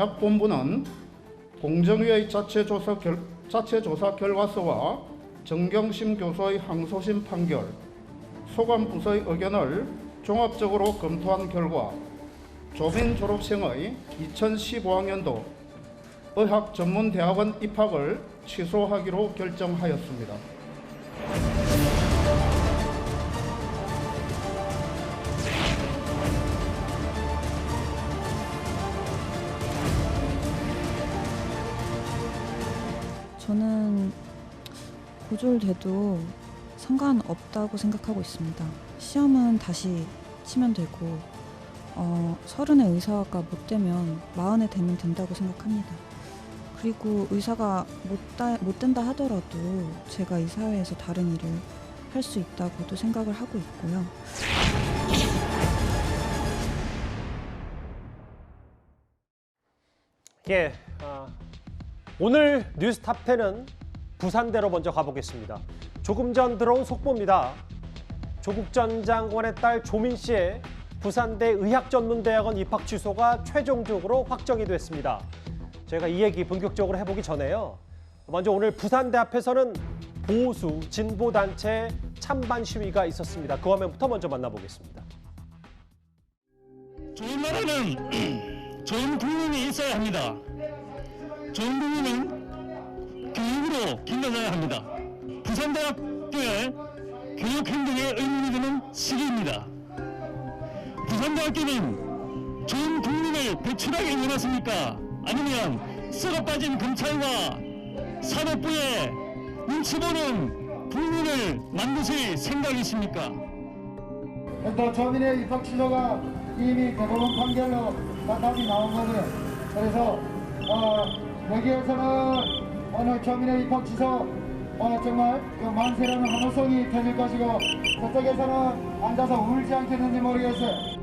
대학본부는 공정위의 자체조사 결과서와 정경심 교수의 항소심 판결, 소관부서의 의견을 종합적으로 검토한 결과 조민 졸업생의 2015학년도 의학전문대학원 입학을 취소하기로 결정하였습니다. 저는 고졸돼도 상관없다고 생각하고 있습니다. 시험은 다시 치면 되고 30에 의사가 못 되면 40에 되면 된다고 생각합니다. 그리고 의사가 못 된다 하더라도 제가 이 사회에서 다른 일을 할 수 있다고도 생각을 하고 있고요. 예, 오늘 뉴스탑10은 부산대로 먼저 가보겠습니다. 조금 전 들어온 속보입니다. 조국 전 장관의 딸 조민 씨의 부산대 의학전문대학원 입학 취소가 최종적으로 확정이 됐습니다. 저희가 이 얘기 본격적으로 해보기 전에요. 먼저 오늘 부산대 앞에서는 보수 진보단체 찬반 시위가 있었습니다. 그 화면부터 먼저 만나보겠습니다. 좋은 나라는 좋은 국민이 있어야 합니다. 좋은 국민은 교육으로 길러져야 합니다. 부산대학교의 교육행정에 의문이 드는 시기입니다. 부산대학교는 좋은 국민을 배출하기 원하십니까? 아니면 썩어빠진 검찰과 사법부의 눈치 보는 국민을 만드실 생각이십니까? 또 조민의 입학 취소가 이미 대법원 판결로 답이 나온 거고요. 그래서 여기에서는 오늘 조민의 입학 취소 정말 그 만세라는 환호성이 들릴 것이고 저쪽에서는 앉아서 울지 않겠는지 모르겠어요.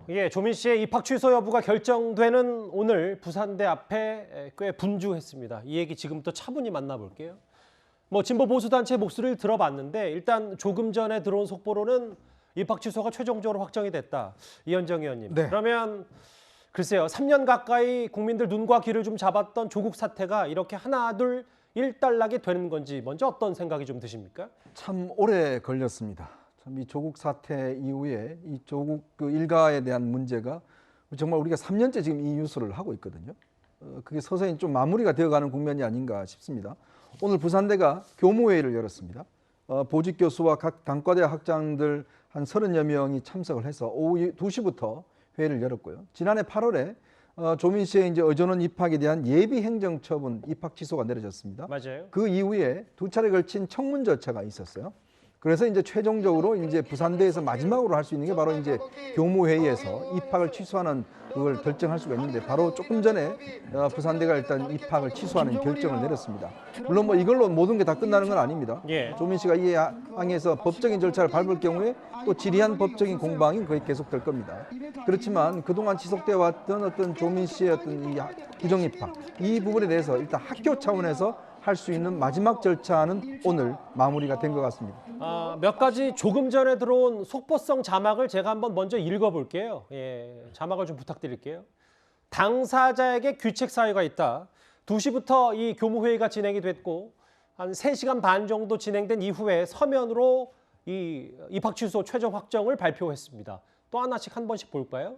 예, 조민 씨의 입학 취소 여부가 결정되는 오늘 부산대 앞에 꽤 분주했습니다. 이 얘기 지금부터 차분히 만나볼게요. 진보 보수단체 목소리를 들어봤는데 일단 조금 전에 들어온 속보로는 입학 취소가 최종적으로 확정이 됐다. 이현정 의원님. 네. 그러면 글쎄요, 3년 가까이 국민들 눈과 귀를 좀 잡았던 조국 사태가 이렇게 하나 둘 일단락이 되는 건지 먼저 어떤 생각이 좀 드십니까? 참 오래 걸렸습니다. 참 이 조국 사태 이후에 이 조국 그 일가에 대한 문제가 정말 우리가 3년째 지금 이 뉴스를 하고 있거든요. 그게 서서히 좀 마무리가 되어가는 국면이 아닌가 싶습니다. 오늘 부산대가 교무회의를 열었습니다. 보직 교수와 각 단과대 학장들 한 30여 명이 참석을 해서 오후 2시부터 회의를 열었고요. 지난해 8월에 조민 씨의 이제 의전원 입학에 대한 예비 행정 처분 입학 취소가 내려졌습니다. 맞아요. 그 이후에 두 차례 걸친 청문 절차가 있었어요. 그래서 이제 최종적으로 이제 부산대에서 마지막으로 할 수 있는 게 바로 이제 교무회의에서 입학을 취소하는 그걸 결정할 수가 있는데 바로 조금 전에 부산대가 일단 입학을 취소하는 결정을 내렸습니다. 물론 이걸로 모든 게 다 끝나는 건 아닙니다. 예. 조민 씨가 이 항에서 법적인 절차를 밟을 경우에 또 지리한 법적인 공방이 거의 계속될 겁니다. 그렇지만 그동안 지속되어 왔던 어떤 조민 씨의 어떤 이 부정 입학 이 부분에 대해서 일단 학교 차원에서 할 수 있는 마지막 절차는 오늘 마무리가 된 것 같습니다. 몇 가지 조금 전에 들어온 속보성 자막을 제가 한번 먼저 읽어볼게요. 예, 자막을 좀 부탁드릴게요. 당사자에게 규책 사유가 있다. 2시부터 이 교무회의가 진행이 됐고 한 3시간 반 정도 진행된 이후에 서면으로 이 입학 취소 최종 확정을 발표했습니다. 또 하나씩 한 번씩 볼까요?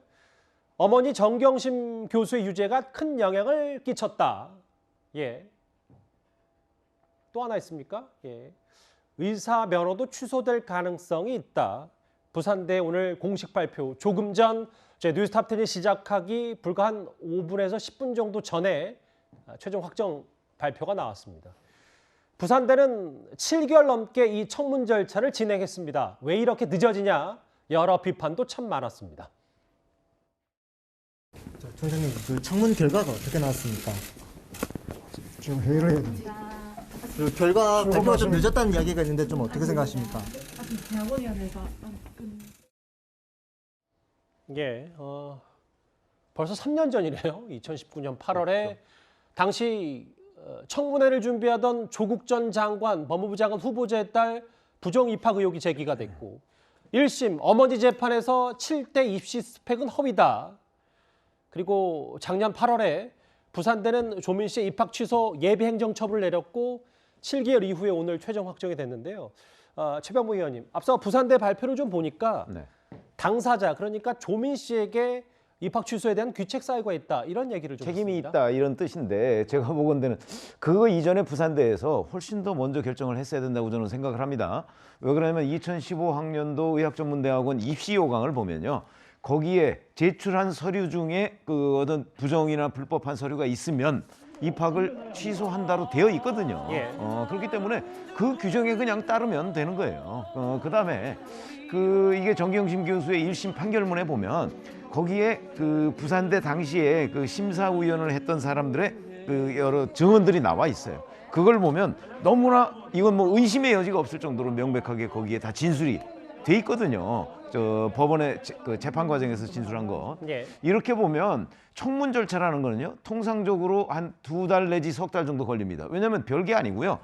어머니 정경심 교수의 유죄가 큰 영향을 끼쳤다. 예. 또 하나 있습니까? 예. 의사 면허도 취소될 가능성이 있다. 부산대 오늘 공식 발표. 조금 전 뉴스탑10이 시작하기 불과 한 5분에서 10분 정도 전에 최종 확정 발표가 나왔습니다. 부산대는 7개월 넘게 이 청문 절차를 진행했습니다. 왜 이렇게 늦어지냐? 여러 비판도 참 많았습니다. 총장님, 그 청문 결과가 어떻게 나왔습니까? 지금 회의를 해야 됩니다. 그 결과 발표가 좀 늦었다는 이야기가 있는데 좀 어떻게 생각하십니까? 예, 벌써 3년 전이네요. 2019년 8월에 당시 청문회를 준비하던 조국 전 장관, 법무부 장관 후보자의 딸 부정 입학 의혹이 제기가 됐고 1심 어머니 재판에서 7대 입시 스펙은 허위다. 그리고 작년 8월에 부산대는 조민 씨의 입학 취소 예비 행정처분을 내렸고 7개월 이후에 오늘 최종 확정이 됐는데요. 최병무 의원님, 앞서 부산대 발표를 좀 보니까 네. 당사자, 그러니까 조민 씨에게 입학 취소에 대한 귀책 사유가 있다, 이런 얘기를 좀 책임이 했습니다. 있다 이런 뜻인데 제가 보건대는 그거 이전에 부산대에서 훨씬 더 먼저 결정을 했어야 된다고 저는 생각을 합니다. 왜 그러냐면 2015학년도 의학전문대학원 입시 요강을 보면요. 거기에 제출한 서류 중에 그 어떤 부정이나 불법한 서류가 있으면 입학을 취소한다로 되어 있거든요. 예. 그렇기 때문에 그 규정에 그냥 따르면 되는 거예요. 그다음에 이게 정경심 교수의 1심 판결문에 보면 거기에 그 부산대 당시에 그 심사위원을 했던 사람들의 그 여러 증언들이 나와 있어요. 그걸 보면 너무나 이건 뭐 의심의 여지가 없을 정도로 명백하게 거기에 다 진술이 돼 있거든요. 저 법원의 그 재판 과정에서 진술한 거. 예. 이렇게 보면 청문 절차라는 거는요. 통상적으로 한 2달 내지 석 달 정도 걸립니다. 왜냐하면 별게 아니고요.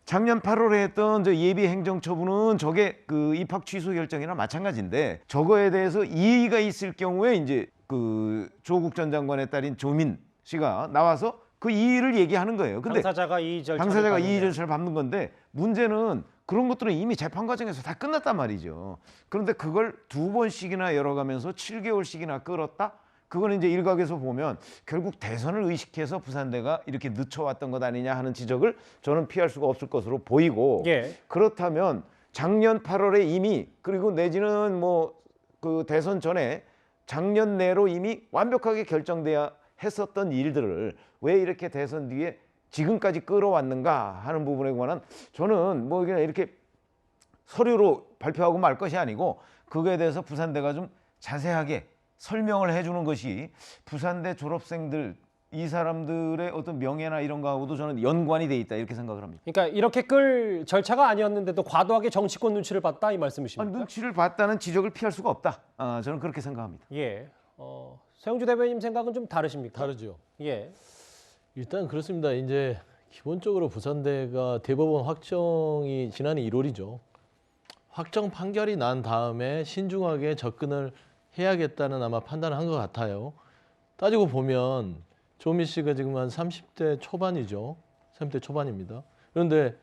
작년 8월에 했던 저 예비 행정처분은 저게 그 입학 취소 결정이나 마찬가지인데 저거에 대해서 이의가 있을 경우에 이제 그 조국 전 장관의 딸인 조민 씨가 나와서 그 이의를 얘기하는 거예요. 근데 당사자가 이의 당사자가 이의 절차를 밟는 건데 문제는 그런 것들은 이미 재판 과정에서 다 끝났단 말이죠. 그런데 그걸 2번씩이나 열어가면서 7개월씩이나 끌었다? 그거는 이제 일각에서 보면 결국 대선을 의식해서 부산대가 이렇게 늦춰왔던 것 아니냐 하는 지적을 저는 피할 수가 없을 것으로 보이고 예. 그렇다면 작년 8월에 이미 그리고 내지는 뭐 그 대선 전에 작년 내로 이미 완벽하게 결정돼야 했었던 일들을 왜 이렇게 대선 뒤에 지금까지 끌어왔는가 하는 부분에 관한 저는 뭐 그냥 이렇게 서류로 발표하고 말 것이 아니고 그거에 대해서 부산대가 좀 자세하게 설명을 해주는 것이 부산대 졸업생들 이 사람들의 어떤 명예나 이런 거하고도 저는 연관이 돼 있다 이렇게 생각을 합니다. 그러니까 이렇게 끌 절차가 아니었는데도 과도하게 정치권 눈치를 봤다, 이 말씀이십니까? 눈치를 봤다는 지적을 피할 수가 없다. 저는 그렇게 생각합니다. 예. 서영주 대변인 생각은 좀 다르십니까? 다르죠. 예. 일단 그렇습니다. 이제 기본적으로 부산대가 대법원 확정이 지난해 1월이죠. 확정 판결이 난 다음에 신중하게 접근을 해야겠다는 아마 판단을 한 것 같아요. 따지고 보면 조민 씨가 지금 한 30대 초반이죠. 30대 초반입니다. 그런데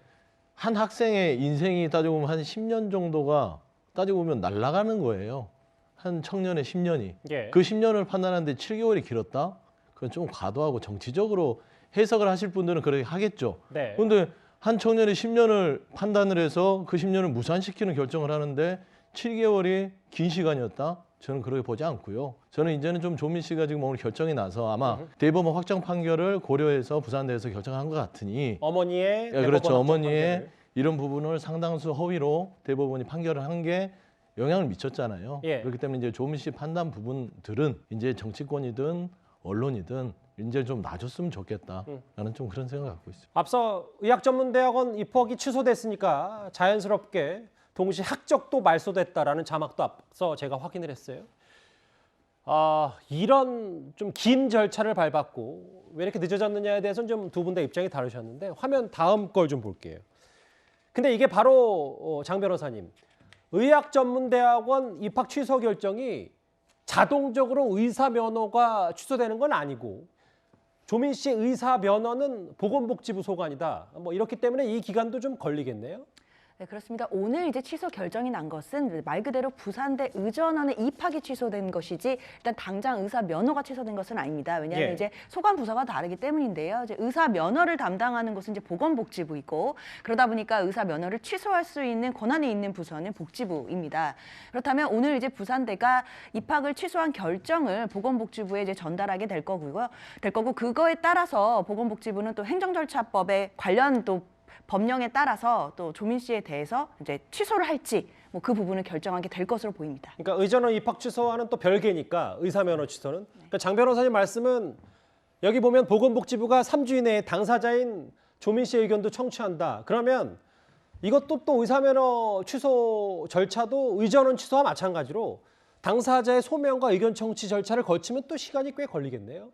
한 학생의 인생이 따지고 보면 한 10년 정도가 따지고 보면 날아가는 거예요. 한 청년의 10년이. 예. 그 10년을 판단하는데 7개월이 길었다? 그건 좀 과도하고 정치적으로 해석을 하실 분들은 그렇게 하겠죠. 네. 그런데 한 청년이 10년을 판단을 해서 그 10년을 무산시키는 결정을 하는데 7개월이 긴 시간이었다? 저는 그렇게 보지 않고요. 저는 이제는 좀 조민 씨가 지금 오늘 결정이 나서 아마 대법원 확정 판결을 고려해서 부산대에서 결정한 것 같으니 어머니의 예, 그렇죠. 대법원 어머니의 판결을. 이런 부분을 상당수 허위로 대법원이 판결을 한 게 영향을 미쳤잖아요. 예. 그렇기 때문에 이제 조민 씨 판단 부분들은 이제 정치권이든 언론이든 이제 좀 놔줬으면 좋겠다라는 좀 그런 생각을 갖고 있습니다. 앞서 의학전문대학원 입학이 취소됐으니까 자연스럽게 동시에 학적도 말소됐다라는 자막도 앞서 제가 확인을 했어요. 이런 좀 긴 절차를 밟았고 왜 이렇게 늦어졌느냐에 대해서는 좀 두 분 다 입장이 다르셨는데 화면 다음 걸 좀 볼게요. 근데 이게 바로 장 변호사님, 의학전문대학원 입학 취소 결정이 자동적으로 의사 면허가 취소되는 건 아니고 조민 씨의 의사 면허는 보건복지부 소관이다. 뭐 이렇기 때문에 이 기간도 좀 걸리겠네요. 네, 그렇습니다. 오늘 이제 취소 결정이 난 것은 말 그대로 부산대 의전원의 입학이 취소된 것이지 일단 당장 의사 면허가 취소된 것은 아닙니다. 왜냐하면 예. 이제 소관 부서가 다르기 때문인데요. 이제 의사 면허를 담당하는 곳은 이제 보건복지부이고 그러다 보니까 의사 면허를 취소할 수 있는 권한이 있는 부서는 복지부입니다. 그렇다면 오늘 이제 부산대가 입학을 취소한 결정을 보건복지부에 이제 전달하게 될 거고 그거에 따라서 보건복지부는 또 행정절차법에 관련 또 법령에 따라서 또 조민 씨에 대해서 이제 취소를 할지 뭐 그 부분을 결정하게 될 것으로 보입니다. 그러니까 의전원 입학 취소와는 또 별개니까 의사 면허 취소는. 그러니까 장 변호사님 말씀은 여기 보면 보건복지부가 3주 이내에 당사자인 조민 씨의 의견도 청취한다. 그러면 이것도 또 의사 면허 취소 절차도 의전원 취소와 마찬가지로 당사자의 소명과 의견 청취 절차를 거치면 또 시간이 꽤 걸리겠네요.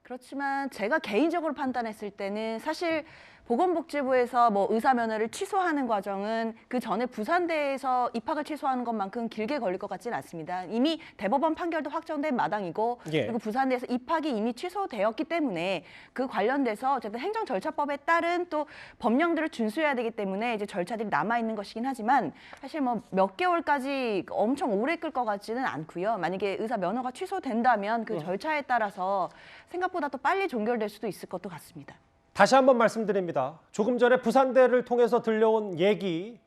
그렇지만 제가 개인적으로 판단했을 때는 사실 보건복지부에서 뭐 의사 면허를 취소하는 과정은 그 전에 부산대에서 입학을 취소하는 것만큼 길게 걸릴 것 같지는 않습니다. 이미 대법원 판결도 확정된 마당이고 그리고 부산대에서 입학이 이미 취소되었기 때문에 그 관련돼서 어쨌든 행정절차법에 따른 또 법령들을 준수해야 되기 때문에 이제 절차들이 남아 있는 것이긴 하지만 사실 뭐 몇 개월까지 엄청 오래 끌 것 같지는 않고요. 만약에 의사 면허가 취소된다면 그 절차에 따라서 생각보다 또 빨리 종결될 수도 있을 것도 같습니다. 다시 한번 말씀드립니다. 조금 전에 부산대를 통해서 들려온 얘기,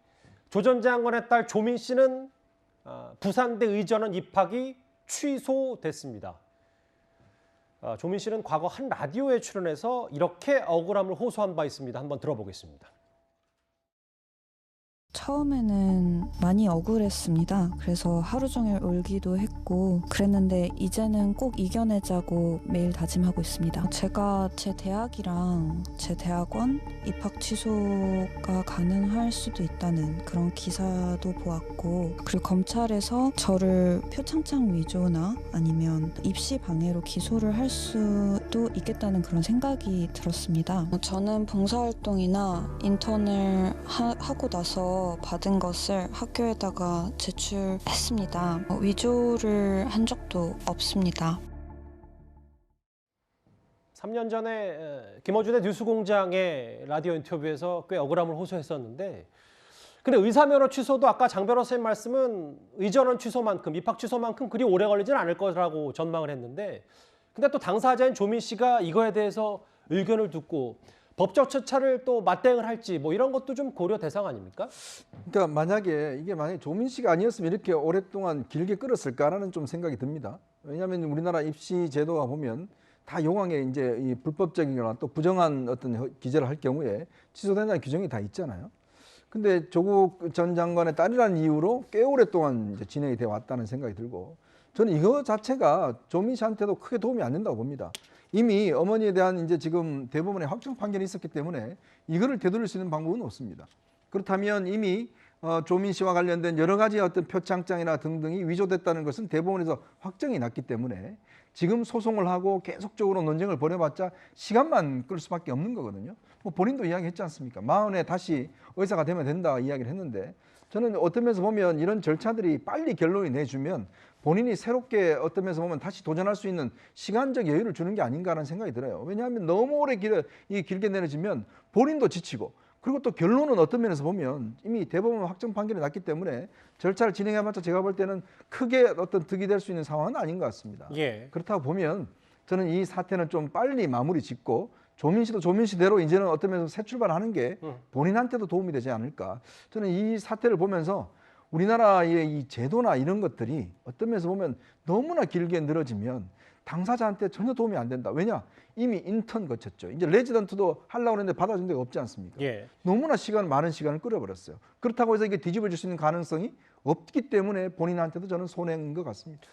조 전 장관의 딸 조민 씨는 부산대 의전원 입학이 취소됐습니다. 조민 씨는 과거 한 라디오에 출연해서 이렇게 억울함을 호소한 바 있습니다. 한번 들어보겠습니다. 처음에는 많이 억울했습니다. 그래서 하루 종일 울기도 했고 그랬는데 이제는 꼭 이겨내자고 매일 다짐하고 있습니다. 제가 제 대학이랑 제 대학원 입학 취소가 가능할 수도 있다는 그런 기사도 보았고 그리고 검찰에서 저를 표창장 위조나 아니면 입시 방해로 기소를 할 수도 있겠다는 그런 생각이 들었습니다. 저는 봉사활동이나 인턴을 하고 나서 받은 것을 학교에다가 제출했습니다. 위조를 한 적도 없습니다. 3년 전에 김어준의 뉴스공장의 라디오 인터뷰에서 꽤 억울함을 호소했었는데 근데 의사면허 취소도 아까 장 변호사님 말씀은 의전원 취소만큼 입학 취소만큼 그리 오래 걸리지는 않을 거라고 전망을 했는데 근데 또 당사자인 조민 씨가 이거에 대해서 의견을 듣고 법적 절차를 또 맞대응을 할지 뭐 이런 것도 좀 고려 대상 아닙니까? 그러니까 만약에 조민 씨가 아니었으면 이렇게 오랫동안 길게 끌었을까라는 좀 생각이 듭니다. 왜냐하면 우리나라 입시 제도가 보면 다 용왕에 이제 이 불법적이거나 또 부정한 어떤 기재를 할 경우에 취소된다는 규정이 다 있잖아요. 근데 조국 전 장관의 딸이라는 이유로 꽤 오랫동안 이제 진행이 되어 왔다는 생각이 들고 저는 이거 자체가 조민 씨한테도 크게 도움이 안 된다고 봅니다. 이미 어머니에 대한 이제 지금 대법원의 확정 판결이 있었기 때문에 이거를 되돌릴 수 있는 방법은 없습니다. 그렇다면 이미 조민 씨와 관련된 여러 가지 어떤 표창장이나 등등이 위조됐다는 것은 대법원에서 확정이 났기 때문에 지금 소송을 하고 계속적으로 논쟁을 벌여봤자 시간만 끌 수밖에 없는 거거든요. 뭐 본인도 이야기했지 않습니까? 마흔에 다시 의사가 되면 된다 이야기를 했는데 저는 어떤 면에서 보면 이런 절차들이 빨리 결론이 내주면 본인이 새롭게 어떤 면에서 보면 다시 도전할 수 있는 시간적 여유를 주는 게 아닌가라는 생각이 들어요. 왜냐하면 너무 오래 길게 내려지면 본인도 지치고 그리고 또 결론은 어떤 면에서 보면 이미 대법원 확정 판결이 났기 때문에 절차를 진행해봤자 제가 볼 때는 크게 어떤 득이 될 수 있는 상황은 아닌 것 같습니다. 그렇다고 보면 저는 이 사태는 좀 빨리 마무리 짓고 조민 씨도 조민 씨대로 이제는 어떤 면에서 새 출발하는 게 본인한테도 도움이 되지 않을까. 저는 이 사태를 보면서 우리나라의 이 제도나 이런 것들이 어떤 면에서 보면 너무나 길게 늘어지면 당사자한테 전혀 도움이 안 된다. 왜냐? 이미 인턴 거쳤죠. 이제 레지던트도 하려고 했는데 받아준 데가 없지 않습니까? 너무나 많은 시간을 끌어버렸어요. 그렇다고 해서 이게 뒤집어질 수 있는 가능성이 없기 때문에 본인한테도 저는 손해인 것 같습니다.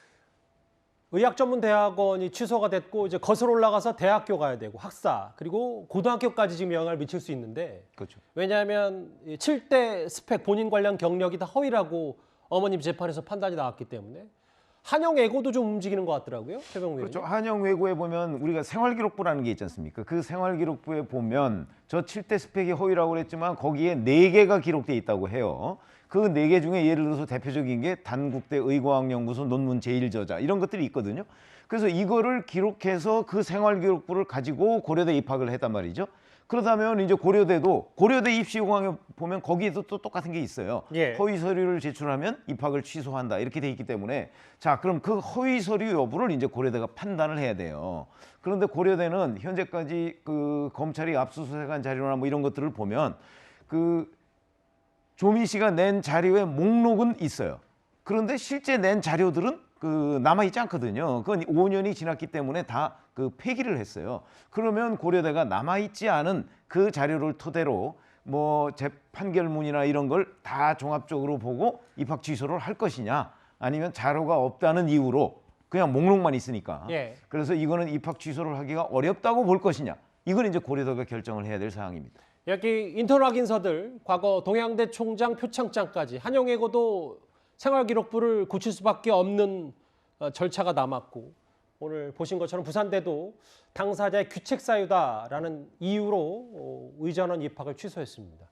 의학전문대학원이 취소가 됐고 이제 거슬러 올라가서 대학교 가야 되고 학사 그리고 고등학교까지 지금 영향을 미칠 수 있는데 그렇죠. 왜냐하면 7대 스펙 본인 관련 경력이 다 허위라고 어머님 재판에서 판단이 나왔기 때문에 한영외고도 좀 움직이는 것 같더라고요. 최병우 의원님. 그렇죠. 한영외고에 보면 우리가 생활기록부라는 게 있지 않습니까? 그 생활기록부에 보면 저 7대 스펙이 허위라고 그랬지만 거기에 4개가 기록돼 있다고 해요. 그 4개 중에 예를 들어서 대표적인 게 단국대 의과학연구소 논문 제1저자 이런 것들이 있거든요. 그래서 이거를 기록해서 그 생활기록부를 가지고 고려대 입학을 했단 말이죠. 그러다면 이제 고려대 입시공항에 보면 거기에도 또 똑같은 게 있어요. 허위 서류를 제출하면 입학을 취소한다 이렇게 돼 있기 때문에 자 그럼 그 허위 서류 여부를 이제 고려대가 판단을 해야 돼요. 그런데 고려대는 현재까지 그 검찰이 압수수색한 자료나 뭐 이런 것들을 보면 그 조민 씨가 낸 자료의 목록은 있어요. 그런데 실제 낸 자료들은 그 남아있지 않거든요. 그건 5년이 지났기 때문에 다 그 폐기를 했어요. 그러면 고려대가 남아있지 않은 그 자료를 토대로 뭐 재판결문이나 이런 걸 다 종합적으로 보고 입학 취소를 할 것이냐 아니면 자료가 없다는 이유로 그냥 목록만 있으니까 그래서 이거는 입학 취소를 하기가 어렵다고 볼 것이냐 이건 이제 고려대가 결정을 해야 될 사항입니다. 여기 인턴 확인서들 과거 동양대 총장 표창장까지 한영외고도 생활기록부를 고칠 수밖에 없는 절차가 남았고 오늘 보신 것처럼 부산대도 당사자의 규책 사유다라는 이유로 의전원 입학을 취소했습니다.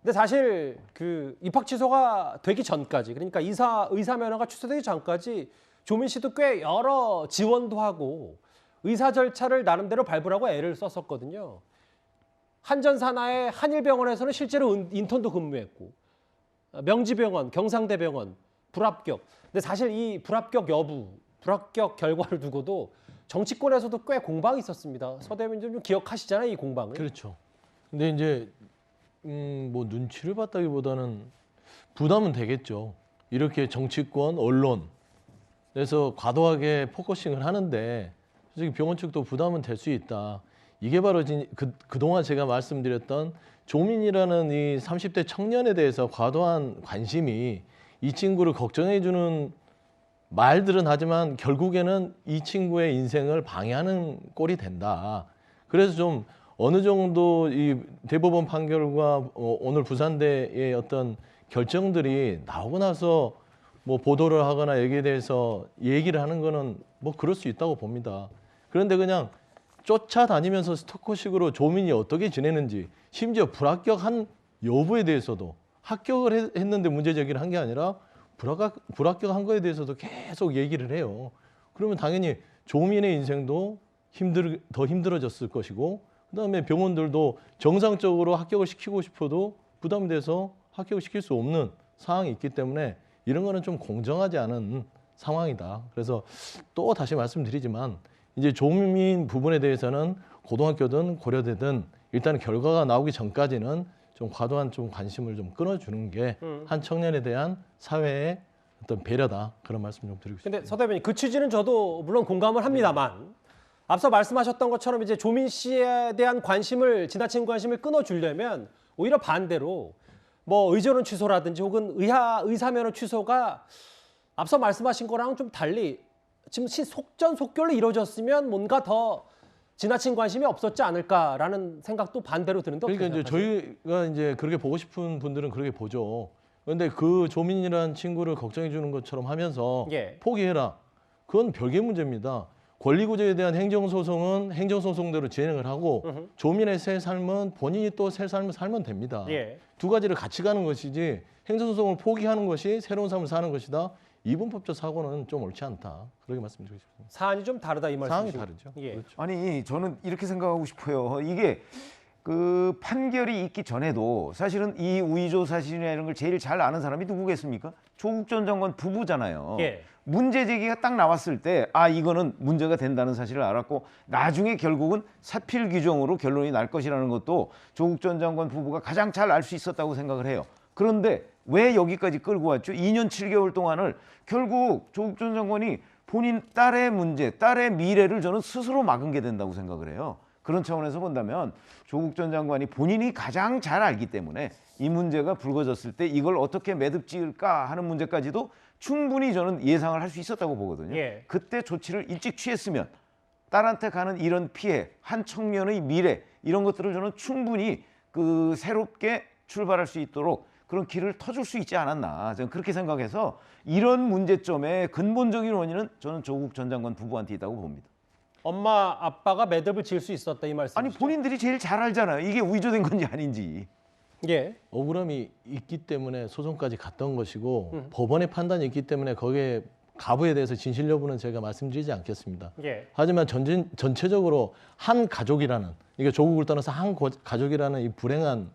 근데 사실 그 입학 취소가 되기 전까지, 그러니까 의사 면허가 취소되기 전까지 조민 씨도 꽤 여러 지원도 하고 의사 절차를 나름대로 밟으라고 애를 썼었거든요. 한전산하의 한일병원에서는 실제로 인턴도 근무했고, 명지병원, 경상대병원 불합격. 근데 사실 이 불합격 여부, 불합격 결과를 두고도 정치권에서도 꽤 공방이 있었습니다. 서 대변인 좀 기억하시잖아요, 이 공방을. 그렇죠. 근데 이제 뭐 눈치를 봤다기보다는 부담은 되겠죠. 이렇게 정치권, 언론에서 과도하게 포커싱을 하는데 솔직히 병원 측도 부담은 될 수 있다. 이게 바로 그동안 제가 말씀드렸던 조민이라는 이 30대 청년에 대해서 과도한 관심이 이 친구를 걱정해주는 말들은 하지만 결국에는 이 친구의 인생을 방해하는 꼴이 된다. 그래서 좀 어느 정도 이 대법원 판결과 오늘 부산대의 어떤 결정들이 나오고 나서 뭐 보도를 하거나 여기에 대해서 얘기를 하는 거는 뭐 그럴 수 있다고 봅니다. 그런데 그냥 쫓아다니면서 스토커식으로 조민이 어떻게 지내는지, 심지어 불합격한 여부에 대해서도 합격을 했는데 문제 제기를 한 게 아니라 불합격한 거에 대해서도 계속 얘기를 해요. 그러면 당연히 조민의 인생도 더 힘들어졌을 것이고, 그다음에 병원들도 정상적으로 합격을 시키고 싶어도 부담이 돼서 합격을 시킬 수 없는 상황이 있기 때문에 이런 거는 좀 공정하지 않은 상황이다. 그래서 또 다시 말씀드리지만 이제 조민 부분에 대해서는 고등학교든 고려대든 일단 결과가 나오기 전까지는 좀 과도한 좀 관심을 좀 끊어주는 게 한 청년에 대한 사회의 어떤 배려다, 그런 말씀 좀 드리고 싶습니다. 근데 서 대변인, 그 취지는 저도 물론 공감을 합니다만 앞서 말씀하셨던 것처럼 이제 조민 씨에 대한 지나친 관심을 끊어주려면 오히려 반대로 뭐 의전원 취소라든지 혹은 의사면허 취소가 앞서 말씀하신 거랑 좀 달리 지금 속전속결로 이루어졌으면 뭔가 더 지나친 관심이 없었지 않을까라는 생각도 반대로 드는데 어떻게 그러니까 이제 생각하세요? 저희가 이제 그렇게 보고 싶은 분들은 그렇게 보죠. 그런데 그 조민이라는 친구를 걱정해 주는 것처럼 하면서 예. 포기해라. 그건 별개 문제입니다. 권리구제에 대한 행정소송은 행정소송대로 진행을 하고 조민의 새 삶은 본인이 또 새 삶을 살면 됩니다. 예. 두 가지를 같이 가는 것이지 행정소송을 포기하는 것이 새로운 삶을 사는 것이다. 이분법적 사고는 좀 옳지 않다. 그렇게 말씀드리고 싶습니다. 사안이 좀 다르다 이 말씀이시죠? 사안이 다르죠. 예. 그렇죠. 아니 저는 이렇게 생각하고 싶어요. 이게 그 판결이 있기 전에도 사실은 이 우의조 사실이나 이런 걸 제일 잘 아는 사람이 누구겠습니까? 조국 전 장관 부부잖아요. 예. 문제 제기가 딱 나왔을 때 이거는 문제가 된다는 사실을 알았고 나중에 결국은 사필 규정으로 결론이 날 것이라는 것도 조국 전 장관 부부가 가장 잘 알 수 있었다고 생각을 해요. 그런데 왜 여기까지 끌고 왔죠? 2년 7개월 동안을 결국 조국 전 장관이 본인 딸의 문제, 딸의 미래를 저는 스스로 막은 게 된다고 생각을 해요. 그런 차원에서 본다면 조국 전 장관이 본인이 가장 잘 알기 때문에 이 문제가 불거졌을 때 이걸 어떻게 매듭 지을까 하는 문제까지도 충분히 저는 예상을 할 수 있었다고 보거든요. 예. 그때 조치를 일찍 취했으면 딸한테 가는 이런 피해, 한 청년의 미래 이런 것들을 저는 충분히 그 새롭게 출발할 수 있도록 그런 길을 터줄 수 있지 않았나, 저는 그렇게 생각해서 이런 문제점의 근본적인 원인은 저는 조국 전 장관 부부한테 있다고 봅니다. 엄마 아빠가 매듭을 지을 수 있었다 이 말씀이시죠? 아니 본인들이 제일 잘 알잖아요. 이게 위조된 건지 아닌지. 예. 억울함이 있기 때문에 소송까지 갔던 것이고 법원의 판단이 있기 때문에 거기에 가부에 대해서 진실 여부는 제가 말씀드리지 않겠습니다. 예. 하지만 전체적으로 한 가족이라는, 그러니까 조국을 떠나서 한 가족이라는 이 불행한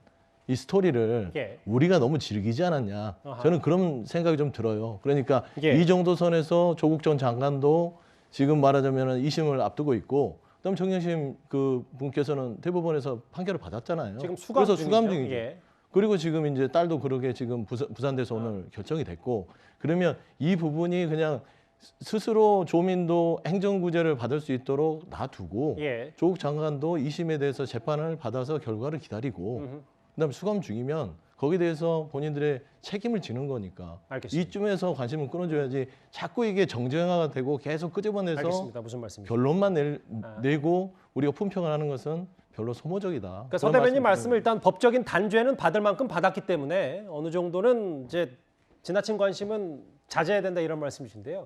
이 스토리를 예. 우리가 너무 즐기지 않았냐. 아하. 저는 그런 생각이 좀 들어요. 그러니까 예. 이 정도 선에서 조국 전 장관도 지금 말하자면 2심을 앞두고 있고, 그다음 정영심 그 분께서는 대법원에서 판결을 받았잖아요. 지금 수감 그래서 중이죠? 수감 중이죠. 예. 그리고 지금 이제 딸도 그러게 지금 부산대에서 오늘 결정이 됐고, 그러면 이 부분이 그냥 스스로 조민도 행정구제를 받을 수 있도록 놔두고 예. 조국 장관도 2심에 대해서 재판을 받아서 결과를 기다리고 그다음에 수감 중이면 거기에 대해서 본인들의 책임을 지는 거니까 알겠습니다. 이쯤에서 관심을 끊어줘야지 자꾸 이게 정쟁화가 되고 계속 끄집어내서 알겠습니다. 무슨 말씀이신지. 결론만 내고 우리가 품평을 하는 것은 별로 소모적이다. 그러니까 서 대변인 말씀을 일단 법적인 단죄는 받을 만큼 받았기 때문에 어느 정도는 이제 지나친 관심은 자제해야 된다 이런 말씀이신데요.